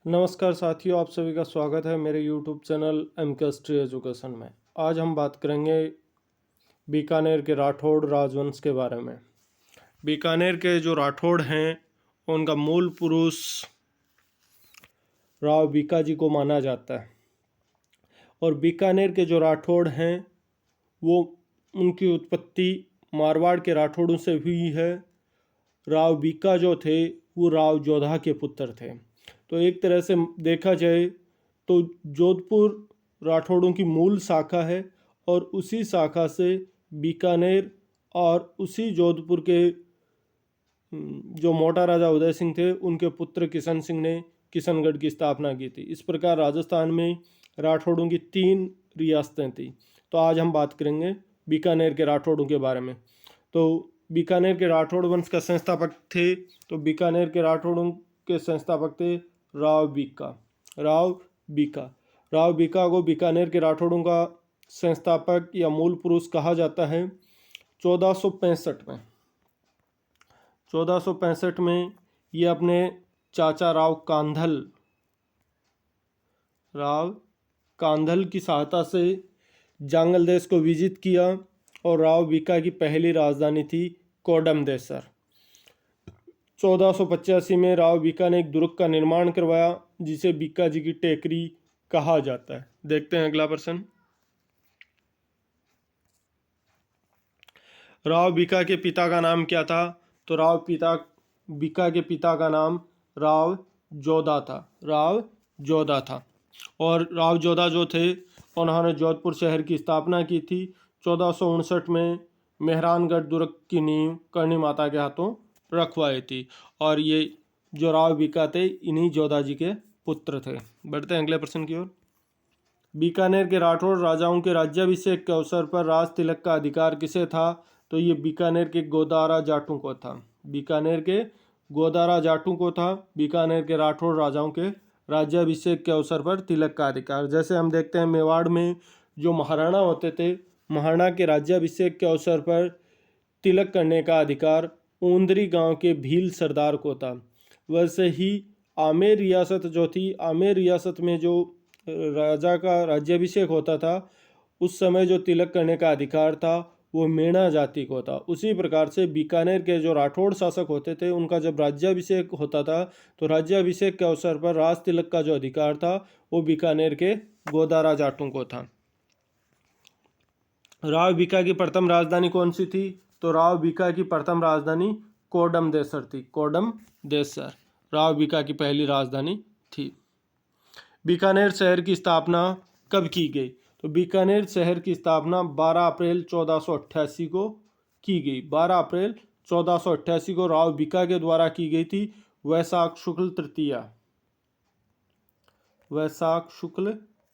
नमस्कार साथियों, आप सभी का स्वागत है मेरे YouTube चैनल एमकेस्ट्री एजुकेशन में। आज हम बात करेंगे बीकानेर के राठौड़ राजवंश के बारे में। बीकानेर के जो राठौड़ हैं उनका मूल पुरुष राव बीकाजी को माना जाता है और बीकानेर के जो राठौड़ हैं वो उनकी उत्पत्ति मारवाड़ के राठौड़ों से हुई है। राव बीका जो थे वो राव जोधा के पुत्र थे। तो एक तरह से देखा जाए तो जोधपुर राठौड़ों की मूल शाखा है और उसी शाखा से बीकानेर और उसी जोधपुर के जो मोटा राजा उदय सिंह थे उनके पुत्र किशन सिंह ने किशनगढ़ की स्थापना की थी। इस प्रकार राजस्थान में राठौड़ों की 3 रियासतें थी। तो आज हम बात करेंगे बीकानेर के राठौड़ों के बारे में। तो बीकानेर के राठौड़ वंश का संस्थापक थे, तो बीकानेर के राठौड़ों के संस्थापक थे राव बीका। राव बीका को बीकानेर के राठौड़ों का संस्थापक या मूल पुरुष कहा जाता है। 1465 में ये अपने चाचा राव कांधल की सहायता से जांगल देश को विजित किया और राव बीका की पहली राजधानी थी कोडमदेसर। 1485 में राव बीका ने एक दुर्ग का निर्माण करवाया जिसे बीका जी की टेकरी कहा जाता है। देखते हैं अगला प्रश्न। राव बीका के पिता का नाम क्या था? तो बीका के पिता का नाम राव जोधा था और राव जोधा जो थे उन्होंने जोधपुर शहर की स्थापना की थी। 1459 में मेहरानगढ़ दुर्ग की नींव करणी माता के हाथों रखवाई थी और ये जो राव बीका थे इन्हीं जोधा जी के पुत्र थे। बढ़ते हैं अगले प्रश्न की ओर। बीकानेर के राठौड़ राजाओं के राज्याभिषेक के अवसर पर राज तिलक का अधिकार किसे था? तो ये बीकानेर के गोदारा जाटों को था। बीकानेर के राठौड़ राजाओं के राज्याभिषेक के अवसर पर तिलक का अधिकार। जैसे हम देखते हैं मेवाड़ में जो महाराणा होते थे, महाराणा के राज्याभिषेक के अवसर पर तिलक करने का अधिकार ऊंदरी गांव के भील सरदार को था। वैसे ही आमेर रियासत जो थी, आमेर रियासत में जो राजा का राज्याभिषेक होता था उस समय जो तिलक करने का अधिकार था वो मेणा जाति को था। उसी प्रकार से बीकानेर के जो राठौड़ शासक होते थे उनका जब राज्याभिषेक होता था तो राज्याभिषेक के अवसर पर राज तिलक का जो अधिकार था वो बीकानेर के गोदारा जाटों को था। राव बीका की प्रथम राजधानी कौन सी थी? तो राव बीका की प्रथम राजधानी कोडमदेसर थी। कोडमदेसर राव बीका की पहली राजधानी थी। बीकानेर शहर की स्थापना कब की गई? तो बीकानेर शहर की स्थापना 12 अप्रैल 1488 को की गई। 12 अप्रैल 1488 को राव बीका के द्वारा की गई थी। वैशाख शुक्ल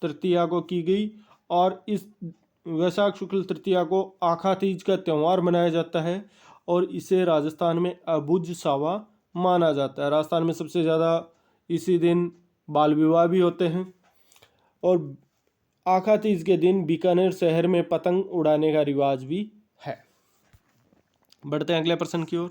तृतीया को की गई और इस वैशाख शुक्ल तृतीया को आखा तीज का त्यौहार मनाया जाता है और इसे राजस्थान में अबुझ सावा माना जाता है। राजस्थान में सबसे ज़्यादा इसी दिन बाल विवाह भी होते हैं और आखा तीज के दिन बीकानेर शहर में पतंग उड़ाने का रिवाज भी है। बढ़ते हैं अगले प्रश्न की ओर।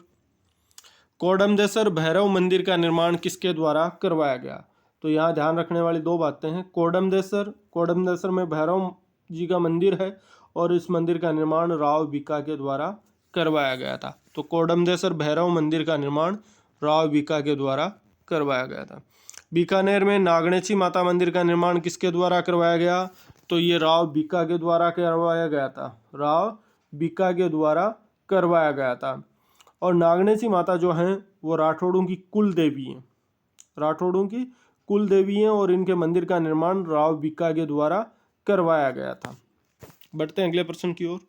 कोडमदेसर भैरव मंदिर का निर्माण किसके द्वारा करवाया गया? तो यहाँ ध्यान रखने वाली 2 बातें हैं। कोडमदेसर में भैरव जी का मंदिर है और इस मंदिर का निर्माण राव बीका के द्वारा करवाया गया था। तो कोडमदेसर भैरव मंदिर का निर्माण राव बीका के द्वारा करवाया गया था। बीकानेर में नागणेची माता मंदिर का निर्माण किसके द्वारा करवाया गया? तो ये राव बीका के द्वारा करवाया गया था। और नागणेची माता जो हैं वो राठौड़ों की कुल देवी हैं और इनके मंदिर का निर्माण राव बीका के द्वारा करवाया गया था। बढ़ते हैं अगले प्रश्न की ओर।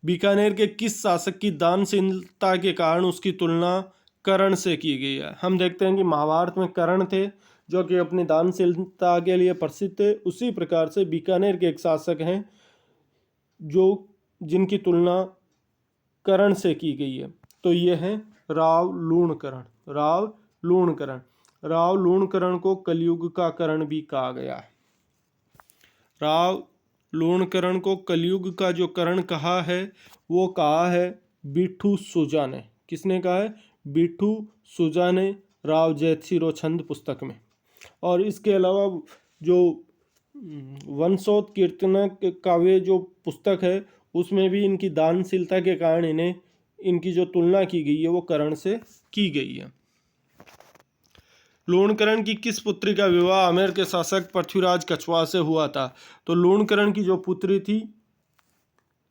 बीकानेर के किस शासक की दानशीलता के कारण उसकी तुलना कर्ण से की गई है? हम देखते हैं कि महाभारत में कर्ण थे जो कि अपनी दानशीलता के लिए प्रसिद्ध थे। उसी प्रकार से बीकानेर के एक शासक हैं जिनकी तुलना कर्ण से की गई है। तो ये हैं राव लूणकरण को कलयुग का कर्ण भी कहा गया है। राव लूणकरण को कलयुग का जो कर्ण कहा है वो कहा है बिट्ठू सुजा ने। किसने कहा है? बिट्ठू सुजा ने राव जैतसिरो छंद पुस्तक में। और इसके अलावा जो वंशोत्कीर्तन काव्य जो पुस्तक है उसमें भी इनकी दानशीलता के कारण इन्हें इनकी जो तुलना की गई है वो कर्ण से की गई है। लूणकरण की किस पुत्री का विवाह आमेर के शासक पृथ्वीराज कछवाहा से हुआ था? तो लूणकरण की जो पुत्री थी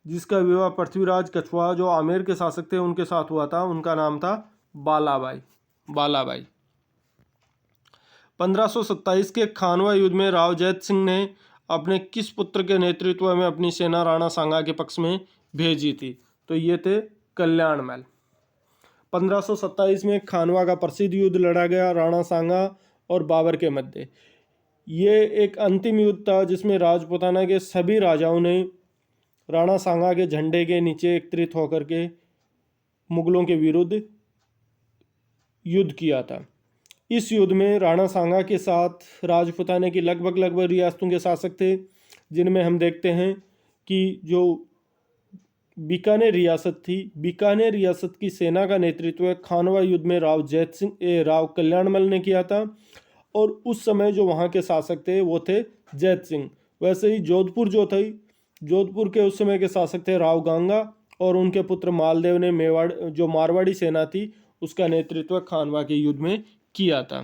जिसका विवाह पृथ्वीराज कछवाहा जो आमेर के शासक थे उनके साथ हुआ था, उनका नाम था बालाबाई। बालाबाई 1527 के खानवा युद्ध में राव जैत सिंह ने अपने किस पुत्र के नेतृत्व में अपनी सेना राणा सांगा के पक्ष में भेजी थी? तो ये थे कल्याणमल। 1527 में खानवा का प्रसिद्ध युद्ध लड़ा गया राणा सांगा और बाबर के मध्य। ये एक अंतिम युद्ध था जिसमें राजपूताना के सभी राजाओं ने राणा सांगा के झंडे के नीचे एकत्रित होकर के मुगलों के विरुद्ध युद्ध किया था। इस युद्ध में राणा सांगा के साथ राजपूताना की लगभग रियासतों के शासक थे, जिनमें हम देखते हैं कि जो बीकानेर रियासत थी, बीकानेर रियासत की सेना का नेतृत्व खानवा युद्ध में राव कल्याणमल ने किया था। और उस समय जो वहाँ के शासक थे वो थे जैत सिंह। वैसे ही जोधपुर जो थी, जोधपुर के उस समय के शासक थे राव गांगा और उनके पुत्र मालदेव ने मेवाड़ जो मारवाड़ी सेना थी उसका नेतृत्व खानवा के युद्ध में किया था।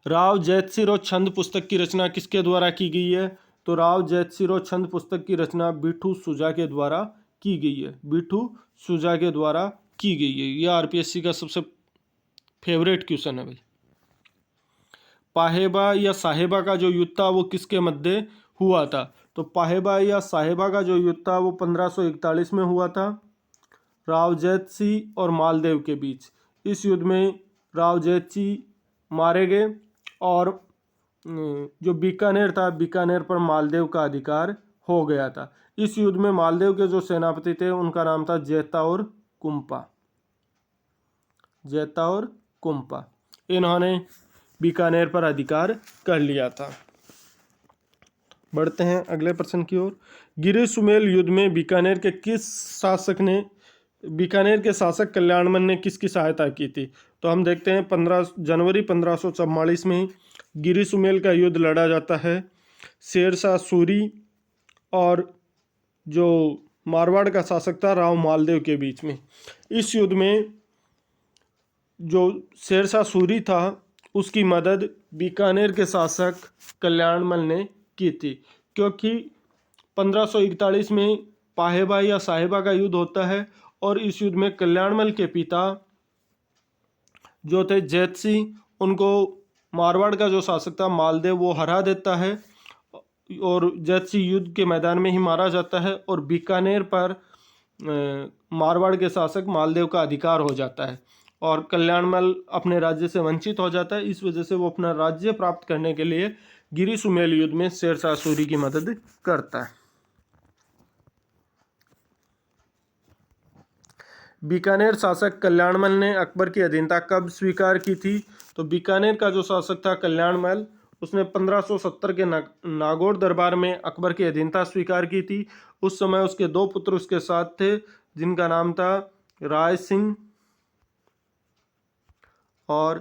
राव जैतसिरो छंद पुस्तक की रचना किसके द्वारा की गई है? तो राव जैतसिरो छंद पुस्तक की रचना बिठू सुजा के द्वारा की गई है। बिठू सुजा के द्वारा की गई है। यह आरपीएससी का सबसे फेवरेट क्वेश्चन है भाई। पाहेबा या साहेबा का जो युद्ध था वो किसके मध्य हुआ था? तो पाहेबा या साहेबा का जो युद्ध था वो 1541 में हुआ था राव जैतसिंह और मालदेव के बीच। इस युद्ध में राव जैतसिंह मारे गए और जो बीकानेर था, बीकानेर पर मालदेव का अधिकार हो गया था। इस युद्ध में मालदेव के जो सेनापति थे उनका नाम था जैता और कुंपा। जैता और कुंपा, इन्होंने बीकानेर पर अधिकार कर लिया था। बढ़ते हैं अगले प्रश्न की ओर। गिरि सुमेल युद्ध में बीकानेर के शासक कल्याणमल ने किसकी सहायता की थी? तो हम देखते हैं 15 जनवरी 1544 में गिरि सुमेल का युद्ध लड़ा जाता है शेरशाह सूरी और जो मारवाड़ का शासक था राव मालदेव के बीच में। इस युद्ध में जो शेरशाह सूरी था उसकी मदद बीकानेर के शासक कल्याणमल ने की थी, क्योंकि 1541 में पाहेबा या साहेबा का युद्ध होता है और इस युद्ध में कल्याणमल के पिता जो थे जैत सिंह, उनको मारवाड़ का जो शासक था मालदेव वो हरा देता है और जैत सिंह युद्ध के मैदान में ही मारा जाता है और बीकानेर पर मारवाड़ के शासक मालदेव का अधिकार हो जाता है और कल्याणमल अपने राज्य से वंचित हो जाता है। इस वजह से वो अपना राज्य प्राप्त करने के लिए गिरि सुमेल युद्ध में शेरशाह सूरी की मदद करता है। बीकानेर शासक कल्याणमल ने अकबर की अधीनता कब स्वीकार की थी? तो बीकानेर का जो शासक था कल्याणमल, उसने 1570 के नागौर दरबार में अकबर की अधीनता स्वीकार की थी। उस समय उसके दो पुत्र उसके साथ थे जिनका नाम था राय सिंह और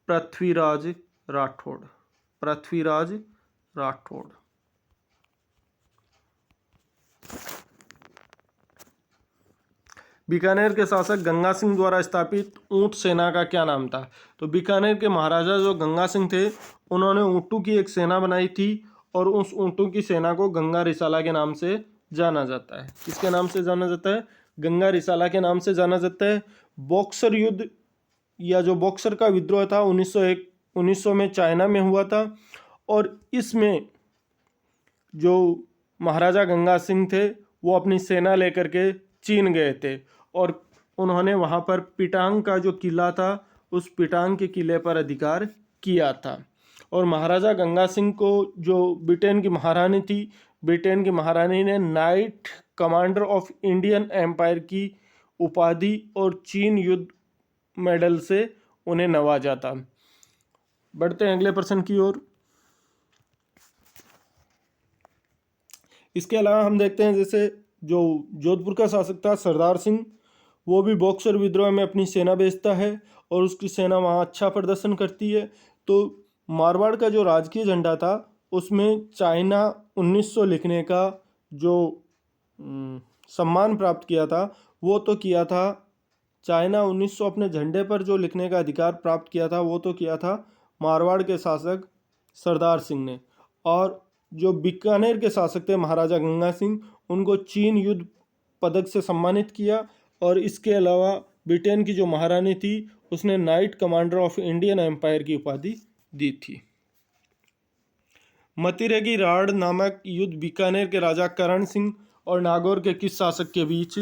पृथ्वीराज राठौड़। पृथ्वीराज राठौड़। बीकानेर के शासक गंगा सिंह द्वारा स्थापित ऊंट सेना का क्या नाम था? तो बीकानेर के महाराजा जो गंगा सिंह थे उन्होंने ऊंटों की एक सेना बनाई थी और उस ऊंटों की सेना को गंगा रिसाला के नाम से जाना जाता है। किसके नाम से जाना जाता है? गंगा रिसाला के नाम से जाना जाता है। बॉक्सर युद्ध या जो बॉक्सर का विद्रोह था 1900 में चाइना में हुआ था और इसमें जो महाराजा गंगा सिंह थे वो अपनी सेना लेकर के चीन गए थे और उन्होंने वहाँ पर पिटांग का जो किला था उस पिटांग के किले पर अधिकार किया था। और महाराजा गंगा सिंह को जो ब्रिटेन की महारानी थी, ब्रिटेन की महारानी ने knight commander of Indian empire की उपाधि और चीन युद्ध मेडल से उन्हें नवाजा था। बढ़ते हैं अगले प्रश्न की ओर। इसके अलावा हम देखते हैं जैसे जो जोधपुर का शासक था सरदार सिंह, वो भी बॉक्सर विद्रोह में अपनी सेना भेजता है और उसकी सेना वहाँ अच्छा प्रदर्शन करती है। तो मारवाड़ का जो राजकीय झंडा था उसमें चाइना 1900 लिखने का जो सम्मान प्राप्त किया था, वो तो किया था चाइना 1900 अपने झंडे पर जो लिखने का अधिकार प्राप्त किया था, वो तो किया था मारवाड़ के शासक सरदार सिंह ने। और जो बीकानेर के शासक थे महाराजा गंगा सिंह, उनको चीन युद्ध पदक से सम्मानित किया। और इसके अलावा ब्रिटेन की जो महारानी थी उसने knight commander of Indian empire की उपाधि दी थी। मतिरे की राड़ नामक युद्ध बीकानेर के राजा करण सिंह और नागौर के किस शासक के बीच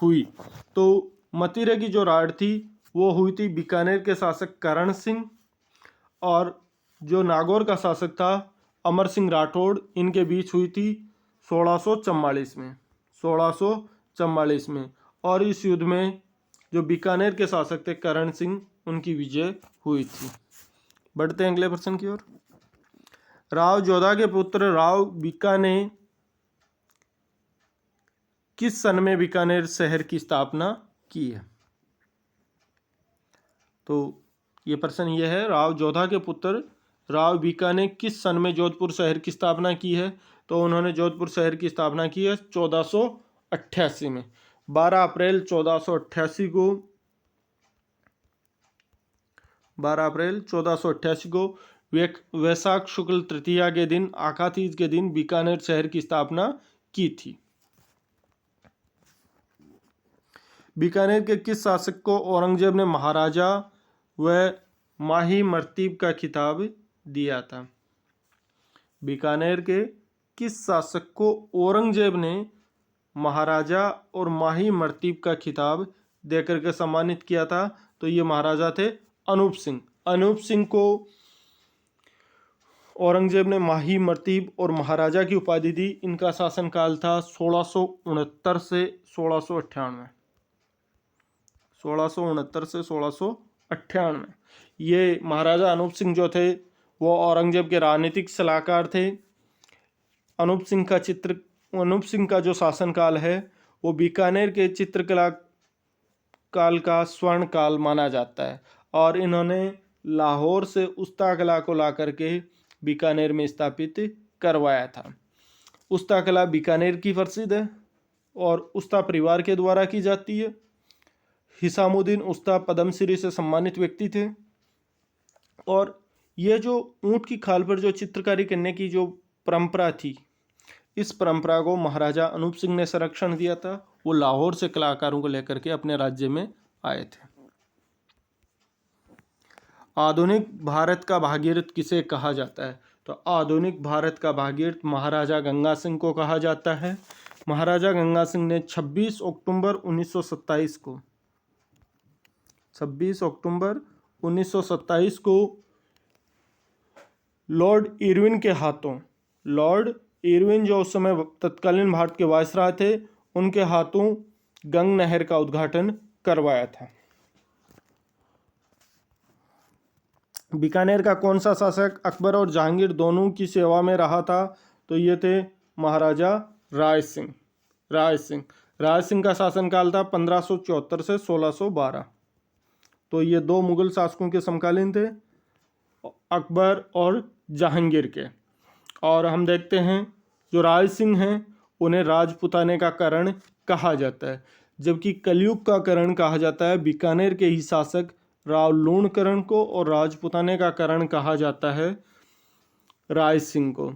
हुई? तो मतिरे की जो राड़ थी वो हुई थी बीकानेर के शासक करण सिंह, और जो नागौर का शासक था अमर सिंह राठौड़, इनके बीच हुई थी 1644 में। 1644 में। और इस युद्ध में जो बीकानेर के शासक थे करण सिंह, उनकी विजय हुई थी। बढ़ते हैं अगले प्रश्न की ओर। राव जोधा के पुत्र राव बीका ने किस सन में बीकानेर शहर की स्थापना की है? तो ये प्रश्न ये है, राव जोधा के पुत्र राव बीका ने किस सन में जोधपुर शहर की स्थापना की है? तो उन्होंने जोधपुर शहर की स्थापना की है 1488 में। 12 अप्रैल 1488 को 12 अप्रैल 1488 को वैशाख शुक्ल तृतीया के दिन, आखा तीज के दिन बीकानेर शहर की स्थापना की थी। बीकानेर के किस शासक को औरंगजेब ने महाराजा व माही मर्तीब का खिताब दिया था? बीकानेर के किस शासक को औरंगजेब ने महाराजा और माही मर्तीब का खिताब देकर के सम्मानित किया था? तो ये महाराजा थे अनूप सिंह। अनूप सिंह को औरंगजेब ने माही मर्तीब और महाराजा की उपाधि दी। इनका शासनकाल था 1669 से 1698। 1669 से 1698। ये महाराजा अनूप सिंह जो थे वो औरंगजेब के राजनीतिक सलाहकार थे। अनूप सिंह का जो शासनकाल है वो बीकानेर के चित्रकला काल का स्वर्ण काल माना जाता है। और इन्होंने लाहौर से उस्ता कला को ला करके बीकानेर में स्थापित करवाया था। उस्ता कला बीकानेर की प्रसिद्ध है और उस्ता परिवार के द्वारा की जाती है। हिसामुद्दीन उस्ता पद्मश्री से सम्मानित व्यक्ति थे। और ये जो ऊंट की खाल पर जो चित्रकारी करने की जो परंपरा थी, इस परंपरा को महाराजा अनूप सिंह ने संरक्षण दिया था। वो लाहौर से कलाकारों को लेकर के अपने राज्य में आए थे। आधुनिक भारत का भागीरथ किसे कहा जाता है? तो आधुनिक भारत का भागीरथ महाराजा गंगा सिंह को कहा जाता है। महाराजा गंगा सिंह ने 26 अक्टूबर 1927 को 26 अक्टूबर 1927 को लॉर्ड इरविन के हाथों, लॉर्ड इरविन जो उस समय तत्कालीन भारत के वायसराय थे, उनके हाथों गंग नहर का उद्घाटन करवाया था। बीकानेर का कौन सा शासक अकबर और जहांगीर दोनों की सेवा में रहा था? तो ये थे महाराजा राय सिंह। राय सिंह का शासनकाल था 1574 से 1612। तो ये दो मुगल शासकों के समकालीन थे, अकबर और जहांगीर के। और हम देखते हैं जो राय सिंह हैं उन्हें राजपुताने का करण कहा जाता है, जबकि कलयुग का करण कहा जाता है बीकानेर के ही शासक राव लूणकरण को, और राजपुताने का करण कहा जाता है राय सिंह को।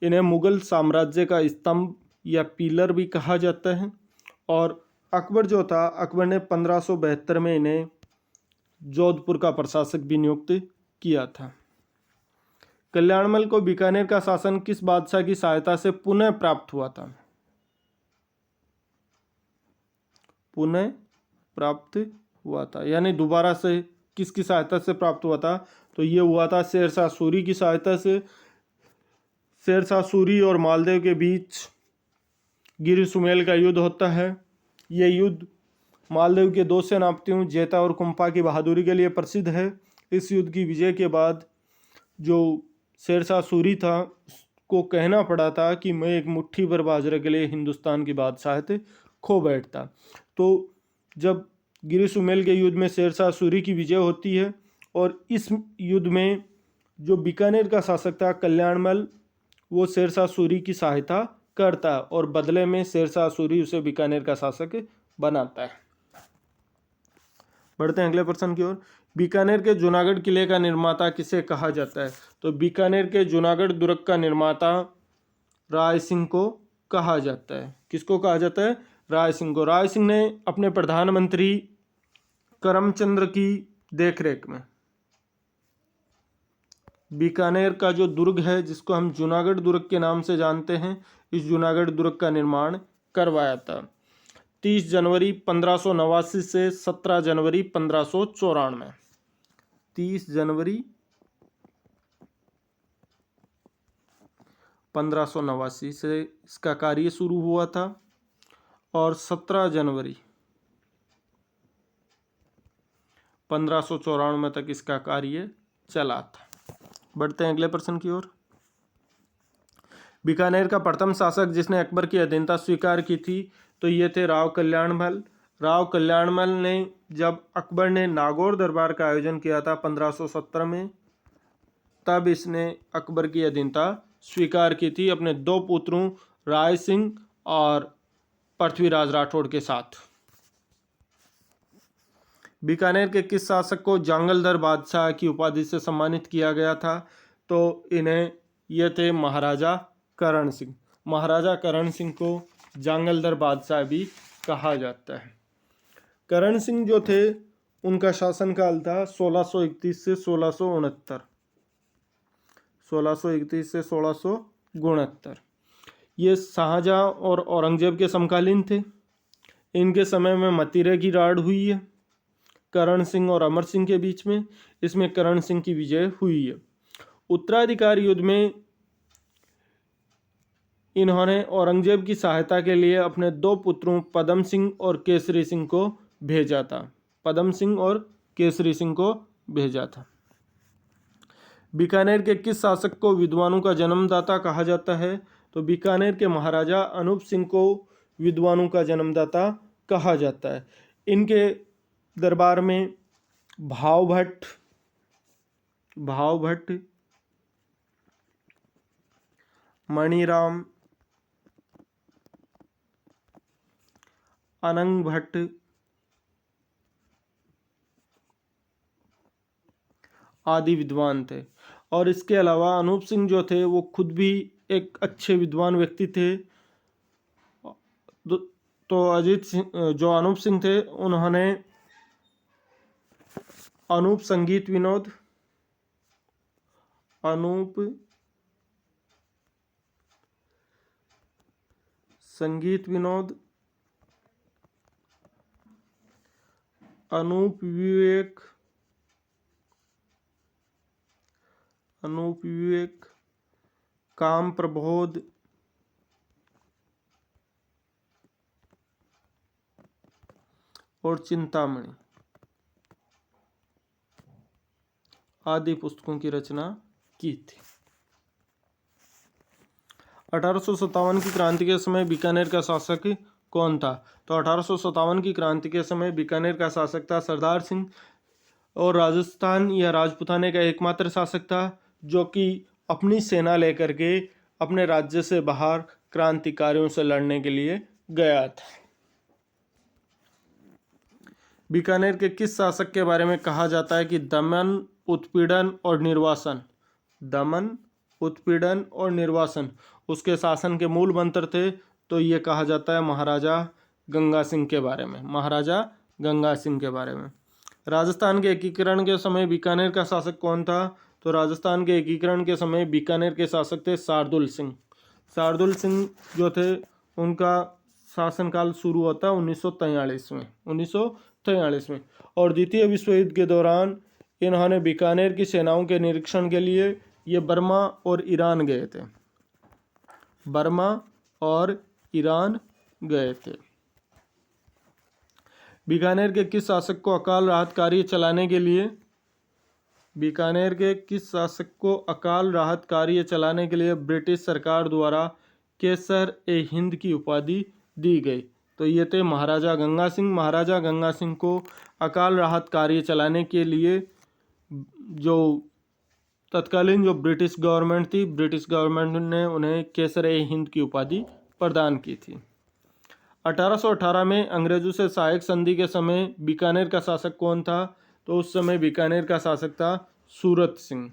इन्हें मुगल साम्राज्य का स्तंभ या पिलर भी कहा जाता है। और अकबर जो था, अकबर ने 1572 में इन्हें जोधपुर का प्रशासक भी नियुक्त किया था। कल्याणमल को बीकानेर का शासन किस बादशाह की सहायता से पुनः प्राप्त हुआ था? पुनः प्राप्त हुआ था यानी दोबारा से किसकी सहायता से प्राप्त हुआ था? तो ये हुआ था शेरशाह सूरी की सहायता से। शेरशाह सूरी और मालदेव के बीच गिर सुमेल का युद्ध होता है। ये युद्ध मालदेव के दो सेनापतियों जेता और कुंपा की बहादुरी के लिए प्रसिद्ध है। इस युद्ध की विजय के बाद जो शेरशाह सूरी था उसको कहना पड़ा था कि मैं एक मुट्ठी भर बाजरे के लिए हिंदुस्तान की बादशाहत खो बैठता। तो जब गिरी सुमेल के युद्ध में शेरशाह सूरी की विजय होती है और इस युद्ध में जो बीकानेर का शासक था कल्याणमल, वो शेरशाह सूरी की सहायता करता है और बदले में शेरशाह सूरी उसे बीकानेर का शासक बनाता है। बढ़ते हैं अगले प्रश्न की ओर। बीकानेर के जूनागढ़ किले का निर्माता किसे कहा जाता है? तो बीकानेर के जूनागढ़ दुर्ग का निर्माता राय सिंह को कहा जाता है। किसको कहा जाता है? राय सिंह को। राय सिंह ने अपने प्रधानमंत्री करमचंद्र की देखरेख में बीकानेर का जो दुर्ग है, जिसको हम जूनागढ़ दुर्ग के नाम से जानते हैं, इस जूनागढ़ दुर्ग का निर्माण करवाया था। 30 जनवरी 1589 से 17 जनवरी 1594। 30 जनवरी 1589 से इसका कार्य शुरू हुआ था और 17 जनवरी 1594 तक इसका कार्य चला था। बढ़ते हैं अगले प्रश्न की ओर। बीकानेर का प्रथम शासक जिसने अकबर की अधीनता स्वीकार की थी, तो ये थे राव कल्याणमल। राव कल्याणमल ने जब अकबर ने नागौर दरबार का आयोजन किया था 1517 में, तब इसने अकबर की अधीनता स्वीकार की थी अपने 2 पुत्रों राय सिंह और पृथ्वीराज राठौड़ के साथ। बीकानेर के किस शासक को जांगलधर बादशाह की उपाधि से सम्मानित किया गया था? तो ये थे महाराजा करण सिंह। महाराजा करण सिंह को जांगलधर बादशाह भी कहा जाता है। करण सिंह जो थे, उनका शासनकाल था 1631 से 1669। 1631 से 1669। ये शाहजहां और औरंगजेब के समकालीन थे। इनके समय में मतीरे की राड़ हुई है करण सिंह और अमर सिंह के बीच में। इसमें करण सिंह की विजय हुई है। उत्तराधिकार युद्ध में इन्होंने औरंगजेब की सहायता के लिए अपने 2 पुत्रों पदम सिंह और केसरी सिंह को भेजा था। पदम सिंह और केसरी सिंह को भेजा था। बीकानेर के किस शासक को विद्वानों का जन्मदाता कहा जाता है? तो बीकानेर के महाराजा अनूप सिंह को विद्वानों का जन्मदाता कहा जाता है। इनके दरबार में भावभट्ट, मणिराम, अनंग भट्ट, आदि विद्वान थे। और इसके अलावा अनूप सिंह जो थे, वो खुद भी एक अच्छे विद्वान व्यक्ति थे। तो अजीत सिंह, जो अनूप सिंह थे, उन्होंने अनूप संगीत विनोद, अनूप संगीत विनोद, अनूप विवेक, काम प्रबोध और चिंतामणि आदि पुस्तकों की रचना की थी। 1857 की क्रांति के समय बीकानेर का शासक कौन था? तो 1857 की क्रांति के समय बीकानेर का शासक था सरदार सिंह और राजस्थान या राजपूताने का एकमात्र शासक था जो कि अपनी सेना लेकर के अपने राज्य से बाहर क्रांतिकारियों से लड़ने के लिए गया था। बीकानेर के किस शासक के बारे में कहा जाता है कि दमन, उत्पीड़न और निर्वासन उसके शासन के मूल मंत्र थे? तो ये कहा जाता है महाराजा गंगा सिंह के बारे में। राजस्थान के एकीकरण के समय बीकानेर का शासक कौन था? तो राजस्थान के एकीकरण के समय बीकानेर के शासक थे शार्दुल सिंह। शार्दुल सिंह जो थे, उनका शासनकाल शुरू होता 1943 में और द्वितीय विश्व युद्ध के दौरान इन्होंने बीकानेर की सेनाओं के निरीक्षण के लिए ये बर्मा और ईरान गए थे। बीकानेर के किस शासक को अकाल राहत कार्य चलाने के लिए ब्रिटिश सरकार द्वारा केसर ए हिंद की उपाधि दी गई? तो ये थे महाराजा गंगा सिंह। महाराजा गंगा सिंह को अकाल राहत कार्य चलाने के लिए जो तत्कालीन जो ब्रिटिश गवर्नमेंट थी, ब्रिटिश गवर्नमेंट ने उन्हें केसर-ए-हिंद की उपाधि प्रदान की थी। 1818 में अंग्रेजों से सहायक संधि के समय बीकानेर का शासक कौन था? तो उस समय बीकानेर का शासक था सूरत सिंह।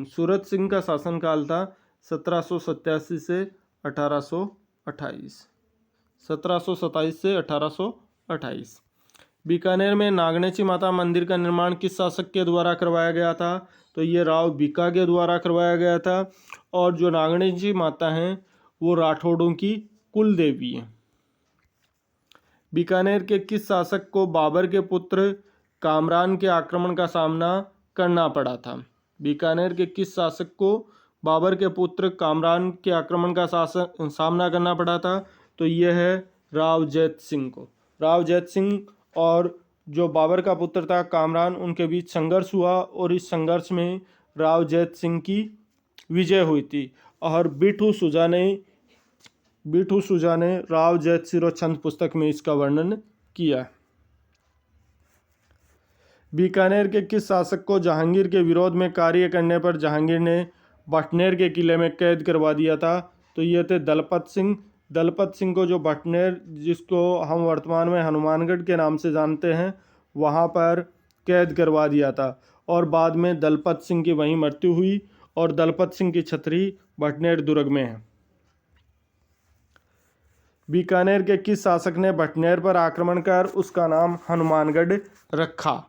सूरत सिंह का शासनकाल था 1787 से 1828। 1727 से 1828। बीकानेर में नागणेची माता मंदिर का निर्माण किस शासक के द्वारा करवाया गया था? तो ये राव बीका के द्वारा करवाया गया था। और जो नागणेची माता हैं वो राठौड़ों की कुल देवी है। बीकानेर के किस शासक को बाबर के पुत्र कामरान के आक्रमण का सामना करना पड़ा था? बीकानेर के किस शासक को बाबर के पुत्र कामरान के आक्रमण का सामना करना पड़ा था? तो यह है राव जैत सिंह को। राव जैत सिंह और जो बाबर का पुत्र था कामरान, उनके बीच संघर्ष हुआ और इस संघर्ष में राव जैत सिंह की विजय हुई थी। और बिठू सुजा ने राव जैत सिंह छंद पुस्तक में इसका वर्णन किया। बीकानेर के किस शासक को जहांगीर के विरोध में कार्य करने पर जहांगीर ने भटनेर के किले में कैद करवा दिया था? तो ये थे दलपत सिंह। दलपत सिंह को जो भटनेर, जिसको हम वर्तमान में हनुमानगढ़ के नाम से जानते हैं, वहाँ पर कैद करवा दिया था और बाद में दलपत सिंह की वहीं मृत्यु हुई और दलपत सिंह की छतरी भटनेर दुर्ग में है। बीकानेर के किस शासक ने भटनेर पर आक्रमण कर उसका नाम हनुमानगढ़ रखा?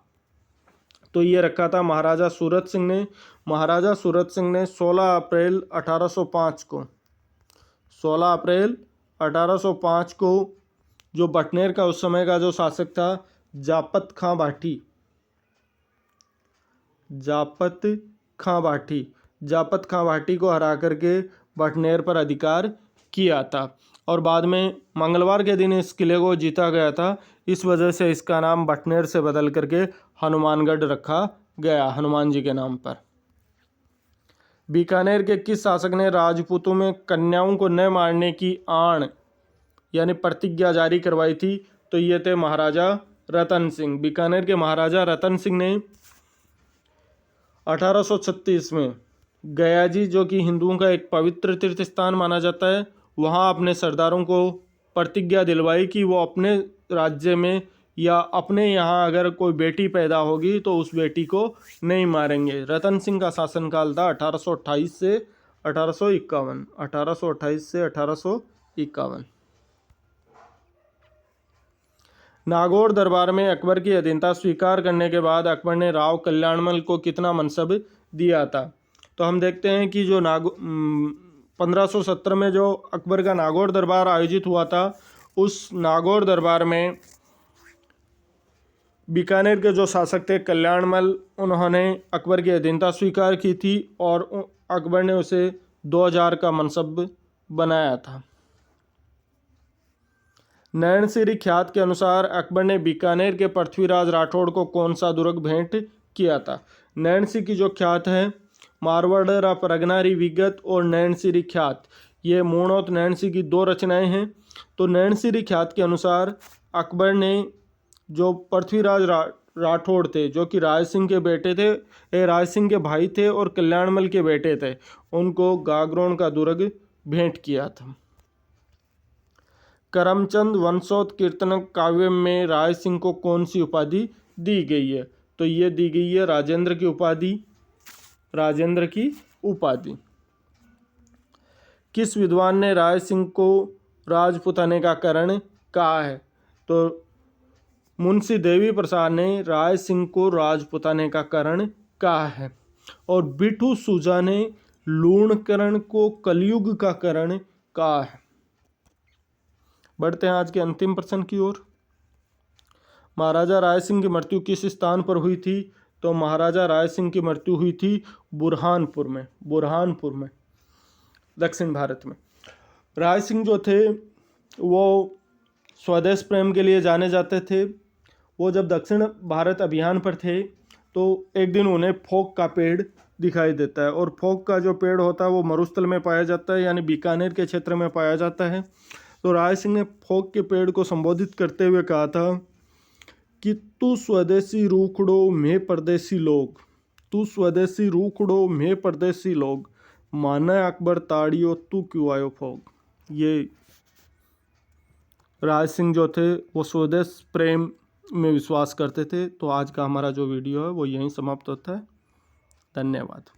तो ये रखा था महाराजा सूरत सिंह ने। महाराजा सूरत सिंह ने 16 अप्रैल 1805 को जो भटनेर का उस समय का जो शासक था जापत खां भाटी को हरा करके भटनेर पर अधिकार किया था और बाद में मंगलवार के दिन इस किले को जीता गया था। इस वजह से इसका नाम भटनेर से बदल करके हनुमानगढ़ रखा गया, हनुमान जी के नाम पर। बीकानेर के किस शासक ने राजपूतों में कन्याओं को न मारने की आण यानी प्रतिज्ञा जारी करवाई थी? तो ये थे महाराजा रतन सिंह। बीकानेर के महाराजा रतन सिंह ने 1836 में गयाजी, जो कि हिंदुओं का एक पवित्र तीर्थ स्थान माना जाता है, वहाँ अपने सरदारों को प्रतिज्ञा दिलवाई कि वो अपने राज्य में या अपने यहाँ अगर कोई बेटी पैदा होगी तो उस बेटी को नहीं मारेंगे। रतन सिंह का शासनकाल था 1828 से 1851। नागौर दरबार में अकबर की अधीनता स्वीकार करने के बाद अकबर ने राव कल्याणमल को कितना मनसब दिया था? तो हम देखते हैं कि जो 1517 में जो अकबर का नागौर दरबार आयोजित हुआ था, उस नागौर दरबार में बीकानेर के जो शासक थे कल्याणमल, उन्होंने अकबर की अधीनता स्वीकार की थी और अकबर ने उसे 2000 का मनसब बनाया था। नैनसिरी ख्यात के अनुसार अकबर ने बीकानेर के पृथ्वीराज राठौड़ को कौन सा दुर्ग भेंट किया था? नैनसी की जो ख्यात है, मारवाड़ परगनारी विगत और नैनसिरी ख्यात, ये मूणौत नैनसी की 2 रचनाएं हैं। तो नैनसिरी ख्यात के अनुसार अकबर ने जो पृथ्वीराज राठौड़ थे, जो कि राज सिंह के बेटे थे, राज सिंह के भाई थे और कल्याणमल के बेटे थे, उनको गागरोन का दुर्ग भेंट किया था। करमचंद वंशोत्कीर्तन काव्य में राय सिंह को कौन सी उपाधि दी गई है? तो ये दी गई है राजेंद्र की उपाधि। किस विद्वान ने राय सिंह को राजपुताने का कारण कहा है? तो मुंशी देवी प्रसाद ने राय सिंह को राजपुताने का कारण कहा है। और बिठू सुजा ने लूणकरण को कलयुग का कारण कहा है। बढ़ते हैं आज के अंतिम प्रश्न की ओर। महाराजा राय सिंह की मृत्यु किस स्थान पर हुई थी? तो महाराजा राय सिंह की मृत्यु हुई थी बुरहानपुर में, दक्षिण भारत में। राय सिंह जो थे वो स्वदेश प्रेम के लिए जाने जाते थे। वो जब दक्षिण भारत अभियान पर थे तो एक दिन उन्हें फोक का पेड़ दिखाई देता है और फोक का जो पेड़ होता है वो मरुस्थल में पाया जाता है, यानी बीकानेर के क्षेत्र में पाया जाता है। तो राय सिंह ने फोक के पेड़ को संबोधित करते हुए कहा था कि तू स्वदेशी रूखड़ो मैं परदेसी लोग, तू स्वदेशी रूखड़ो मैं परदेसी लोग, माना अकबर ताड़ियो तू क्यों आयो फोक। ये राय सिंह जो थे वो स्वदेश प्रेम में विश्वास करते थे। तो आज का हमारा जो वीडियो है वो यहीं समाप्त होता है। धन्यवाद।